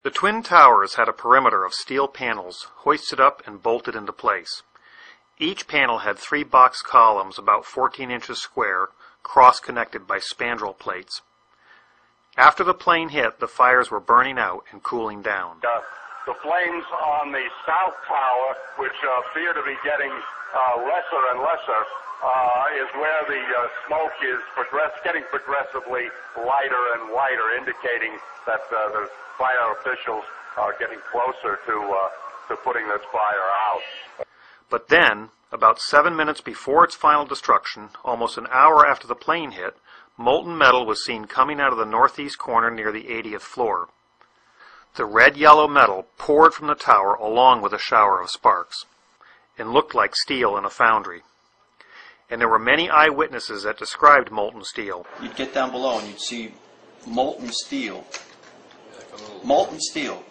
The Twin Towers had a perimeter of steel panels hoisted up and bolted into place. Each panel had 3 box columns about 14 inches square, cross-connected by spandrel plates. After the plane hit, the fires were burning out and cooling down. The flames on the south tower, which appear to be getting lesser and lesser, is where the smoke is getting progressively lighter and lighter, indicating that the fire officials are getting closer to putting this fire out. But then, about 7 minutes before its final destruction, almost an hour after the plane hit, molten metal was seen coming out of the northeast corner near the 80th floor. The red-yellow metal poured from the tower along with a shower of sparks, and looked like steel in a foundry. And there were many eyewitnesses that described molten steel. You'd get down below and you'd see molten steel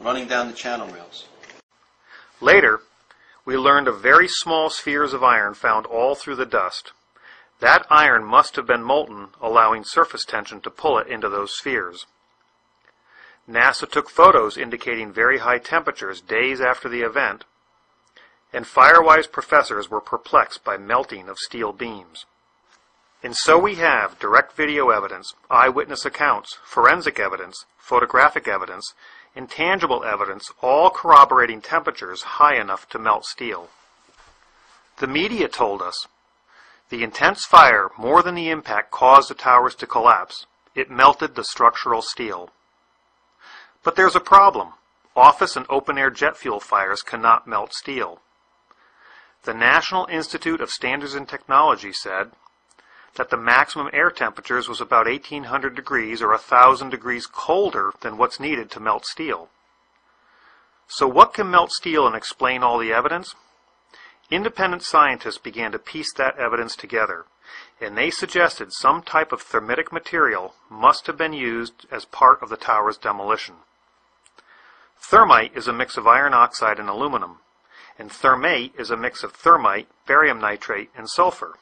running down the channel rails. Later, we learned of very small spheres of iron found all through the dust. That iron must have been molten, allowing surface tension to pull it into those spheres. NASA took photos indicating very high temperatures days after the event, and Firewise professors were perplexed by melting of steel beams. And so we have direct video evidence, eyewitness accounts, forensic evidence, photographic evidence, intangible evidence, all corroborating temperatures high enough to melt steel. The media told us the intense fire, more than the impact, caused the towers to collapse. It melted the structural steel. But there's a problem. Office and open-air jet fuel fires cannot melt steel. The National Institute of Standards and Technology said that the maximum air temperatures was about 1,800 degrees or 1,000 degrees colder than what's needed to melt steel. So what can melt steel and explain all the evidence? Independent scientists began to piece that evidence together, and they suggested some type of thermitic material must have been used as part of the tower's demolition. Thermite is a mix of iron oxide and aluminum, and thermate is a mix of thermite, barium nitrate, and sulfur.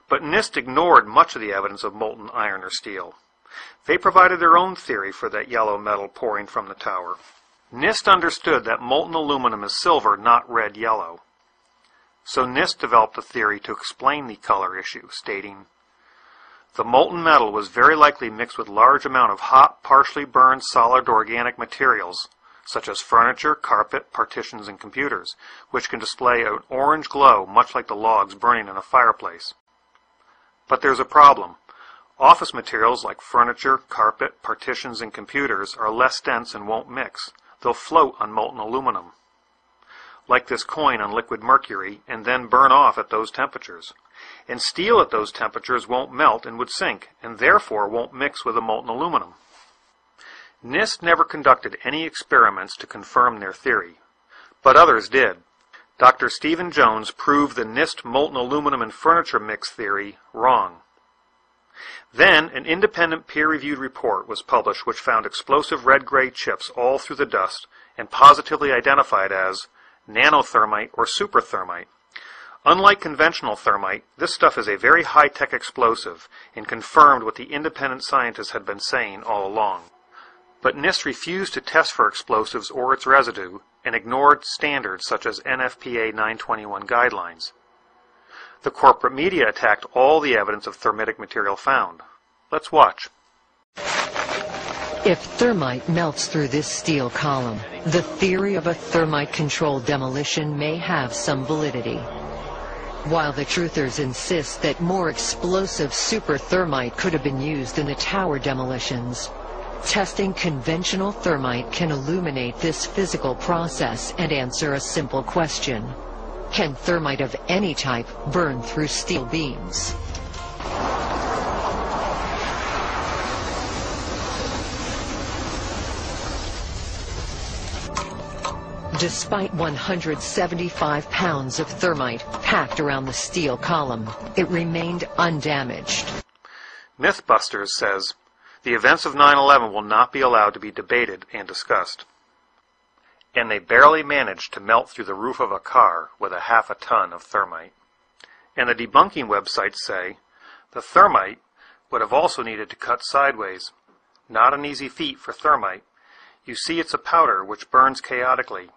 But NIST ignored much of the evidence of molten iron or steel. They provided their own theory for that yellow metal pouring from the tower. NIST understood that molten aluminum is silver, not red-yellow. So NIST developed a theory to explain the color issue, stating, the molten metal was very likely mixed with large amount of hot, partially burned solid organic materials, such as furniture, carpet, partitions, and computers, which can display an orange glow much like the logs burning in a fireplace. But there's a problem. Office materials like furniture, carpet, partitions, and computers are less dense and won't mix. They'll float on molten aluminum, like this coin on liquid mercury, and then burn off at those temperatures. And steel at those temperatures won't melt and would sink, and therefore won't mix with the molten aluminum. NIST never conducted any experiments to confirm their theory, but others did. Dr. Stephen Jones proved the NIST molten aluminum and furniture mix theory wrong. Then an independent peer-reviewed report was published which found explosive red-gray chips all through the dust and positively identified as nanothermite or superthermite. Unlike conventional thermite, this stuff is a very high-tech explosive and confirmed what the independent scientists had been saying all along. But NIST refused to test for explosives or its residue and ignored standards such as NFPA 921 guidelines. The corporate media attacked all the evidence of thermitic material found. Let's watch. If thermite melts through this steel column, the theory of a thermite-controlled demolition may have some validity. While the truthers insist that more explosive super thermite could have been used in the tower demolitions, testing conventional thermite can illuminate this physical process and answer a simple question. Can thermite of any type burn through steel beams? Despite 175 pounds of thermite packed around the steel column, it remained undamaged. Mythbusters says, the events of 9/11 will not be allowed to be debated and discussed. And they barely managed to melt through the roof of a car with a half a ton of thermite. And the debunking websites say, the thermite would have also needed to cut sideways. Not an easy feat for thermite. You see it's a powder which burns chaotically.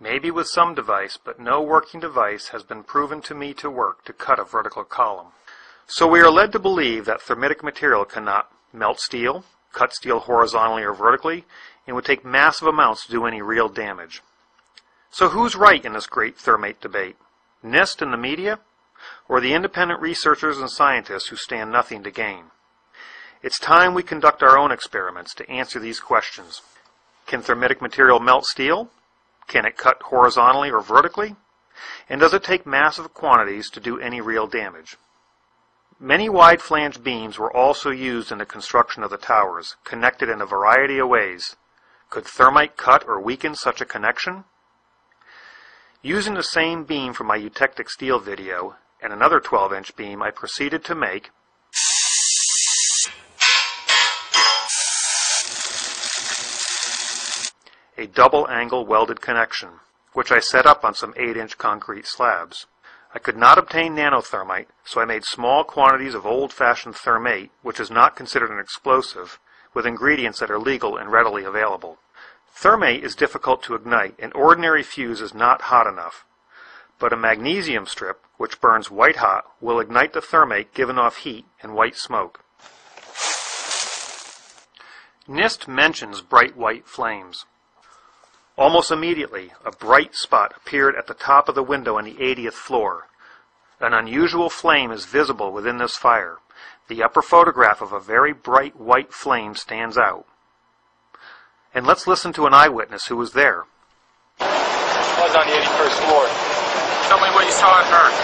Maybe with some device, but no working device has been proven to me to work to cut a vertical column. So we are led to believe that thermitic material cannot melt steel, cut steel horizontally or vertically, and would take massive amounts to do any real damage. So who's right in this great thermate debate? NIST and the media? Or the independent researchers and scientists who stand nothing to gain? It's time we conduct our own experiments to answer these questions. Can thermitic material melt steel? Can it cut horizontally or vertically? And does it take massive quantities to do any real damage? Many wide-flanged beams were also used in the construction of the towers, connected in a variety of ways. Could thermite cut or weaken such a connection? Using the same beam from my eutectic steel video and another 12-inch beam, I proceeded to make a double-angle welded connection, which I set up on some 8-inch concrete slabs. I could not obtain nanothermite, so I made small quantities of old-fashioned thermate, which is not considered an explosive, with ingredients that are legal and readily available. Thermate is difficult to ignite, and ordinary fuse is not hot enough. But a magnesium strip, which burns white hot, will ignite the thermate giving off heat and white smoke. NIST mentions bright white flames. Almost immediately, a bright spot appeared at the top of the window on the 80th floor. An unusual flame is visible within this fire. The upper photograph of a very bright white flame stands out. And let's listen to an eyewitness who was there. I was on the 81st floor. Tell me what you saw and heard.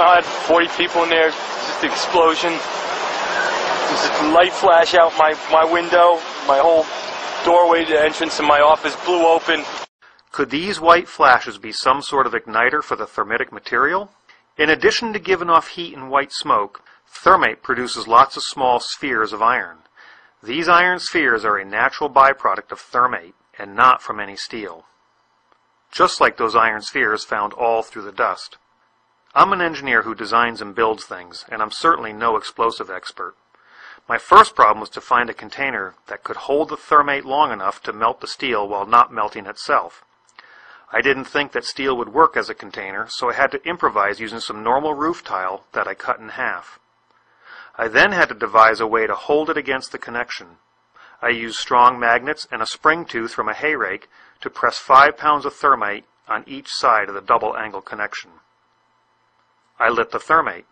I had 40 people in there, just an explosion. There's a light flash out my window, my whole doorway to the entrance to my office blew open. Could these white flashes be some sort of igniter for the thermitic material? In addition to giving off heat and white smoke, thermate produces lots of small spheres of iron. These iron spheres are a natural byproduct of thermate and not from any steel. Just like those iron spheres found all through the dust. I'm an engineer who designs and builds things, and I'm certainly no explosive expert. My first problem was to find a container that could hold the thermate long enough to melt the steel while not melting itself. I didn't think that steel would work as a container, so I had to improvise using some normal roof tile that I cut in half. I then had to devise a way to hold it against the connection. I used strong magnets and a spring tooth from a hay rake to press 5 pounds of thermite on each side of the double angle connection. I lit the thermate.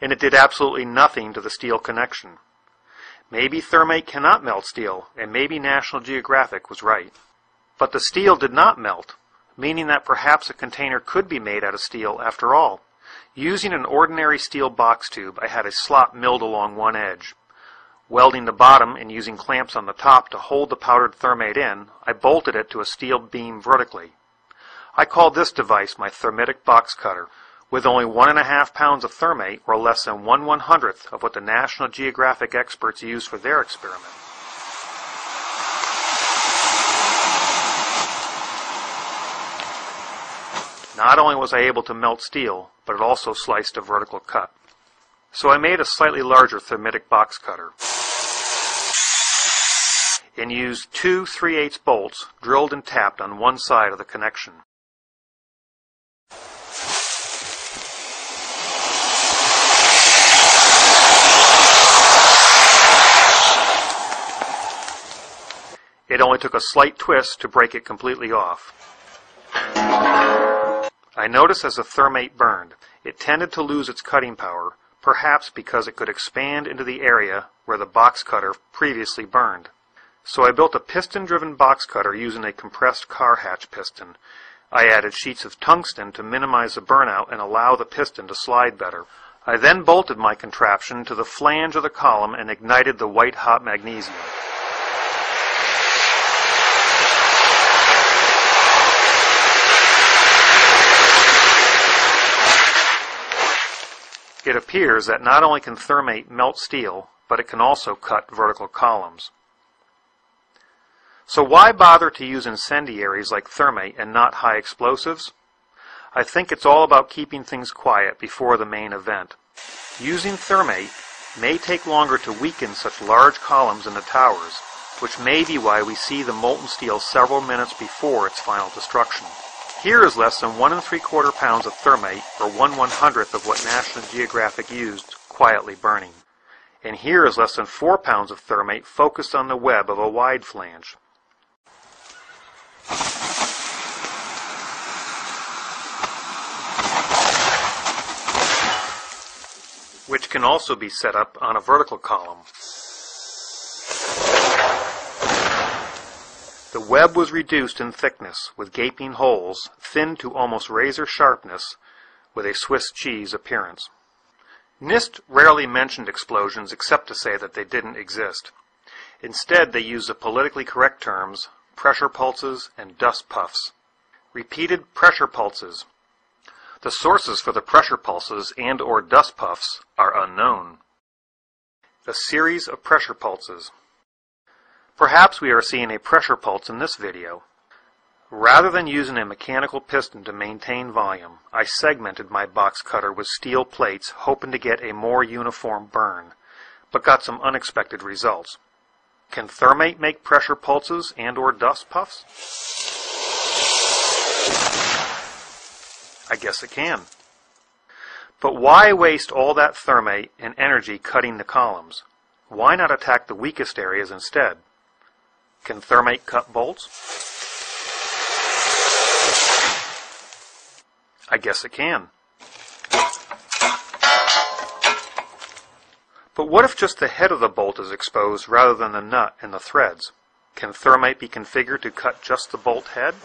And it did absolutely nothing to the steel connection. Maybe thermate cannot melt steel, and maybe National Geographic was right. But the steel did not melt, meaning that perhaps a container could be made out of steel after all. Using an ordinary steel box tube, I had a slot milled along one edge. Welding the bottom and using clamps on the top to hold the powdered thermate in, I bolted it to a steel beam vertically. I called this device my thermitic box cutter. With only 1.5 pounds of thermate, or less than 1/100th of what the National Geographic experts used for their experiment. Not only was I able to melt steel, but it also sliced a vertical cut. So I made a slightly larger thermitic box cutter and used 2 3/8 bolts drilled and tapped on one side of the connection. It only took a slight twist to break it completely off. I noticed as the thermate burned, it tended to lose its cutting power, perhaps because it could expand into the area where the box cutter previously burned. So I built a piston-driven box cutter using a compressed car hatch piston. I added sheets of tungsten to minimize the burnout and allow the piston to slide better. I then bolted my contraption to the flange of the column and ignited the white-hot magnesium. It appears that not only can thermate melt steel, but it can also cut vertical columns. So why bother to use incendiaries like thermate and not high explosives? I think it's all about keeping things quiet before the main event. Using thermate may take longer to weaken such large columns in the towers, which may be why we see the molten steel several minutes before its final destruction. Here is less than 1 3/4 pounds of thermate, or 1/100th of what National Geographic used, quietly burning. And here is less than 4 pounds of thermate focused on the web of a wide flange. Which can also be set up on a vertical column. The web was reduced in thickness, with gaping holes, thinned to almost razor sharpness, with a Swiss cheese appearance. NIST rarely mentioned explosions except to say that they didn't exist. Instead, they used the politically correct terms, pressure pulses and dust puffs. Repeated pressure pulses. The sources for the pressure pulses and or dust puffs are unknown. A series of pressure pulses. Perhaps we are seeing a pressure pulse in this video. Rather than using a mechanical piston to maintain volume, I segmented my box cutter with steel plates hoping to get a more uniform burn, but got some unexpected results. Can thermate make pressure pulses and or dust puffs? I guess it can. But why waste all that thermate and energy cutting the columns? Why not attack the weakest areas instead? Can thermate cut bolts? I guess it can. But what if just the head of the bolt is exposed rather than the nut and the threads? Can thermate be configured to cut just the bolt head?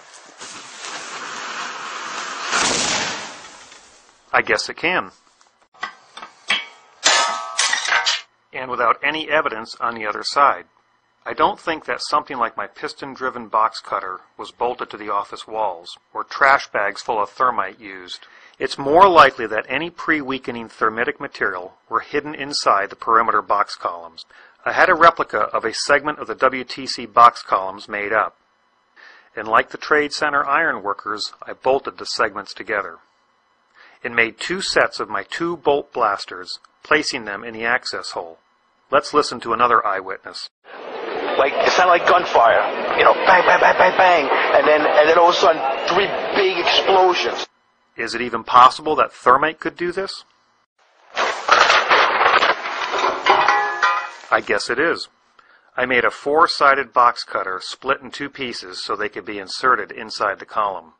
I guess it can. And without any evidence on the other side. I don't think that something like my piston-driven box cutter was bolted to the office walls, or trash bags full of thermite used. It's more likely that any pre-weakening thermitic material were hidden inside the perimeter box columns. I had a replica of a segment of the WTC box columns made up. And like the Trade Center iron workers, I bolted the segments together. And made 2 sets of my 2 bolt blasters, placing them in the access hole. Let's listen to another eyewitness. Like, it sounded like gunfire, you know, bang, bang, bang, bang, bang, and then all of a sudden, 3 big explosions. Is it even possible that thermate could do this? I guess it is. I made a 4-sided box cutter split in 2 pieces so they could be inserted inside the column.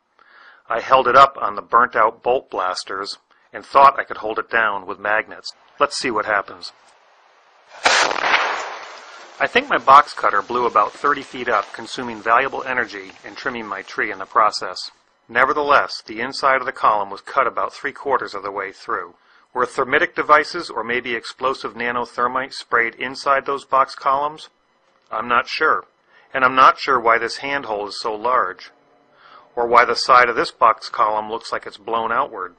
I held it up on the burnt-out bolt blasters and thought I could hold it down with magnets. Let's see what happens. I think my box cutter blew about 30 feet up, consuming valuable energy and trimming my tree in the process. Nevertheless, the inside of the column was cut about 3/4 of the way through. Were thermitic devices or maybe explosive nanothermite sprayed inside those box columns? I'm not sure. And I'm not sure why this handhole is so large. Or why the side of this box column looks like it's blown outward.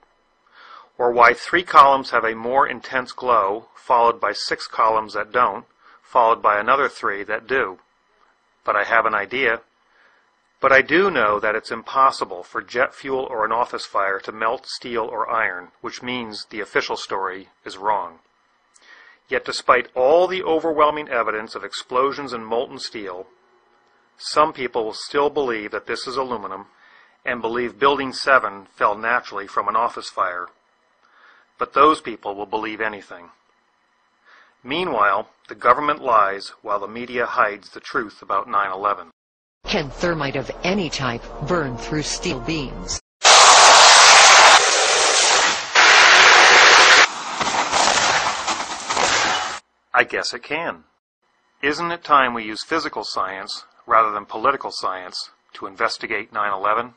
Or why 3 columns have a more intense glow, followed by 6 columns that don't, followed by another 3 that do. But I have an idea. But I do know that it's impossible for jet fuel or an office fire to melt steel or iron, which means the official story is wrong. Yet despite all the overwhelming evidence of explosions in molten steel, some people will still believe that this is aluminum and believe Building 7 fell naturally from an office fire. But those people will believe anything. Meanwhile, the government lies while the media hides the truth about 9/11. Can thermite of any type burn through steel beams? I guess it can. Isn't it time we use physical science rather than political science to investigate 9/11?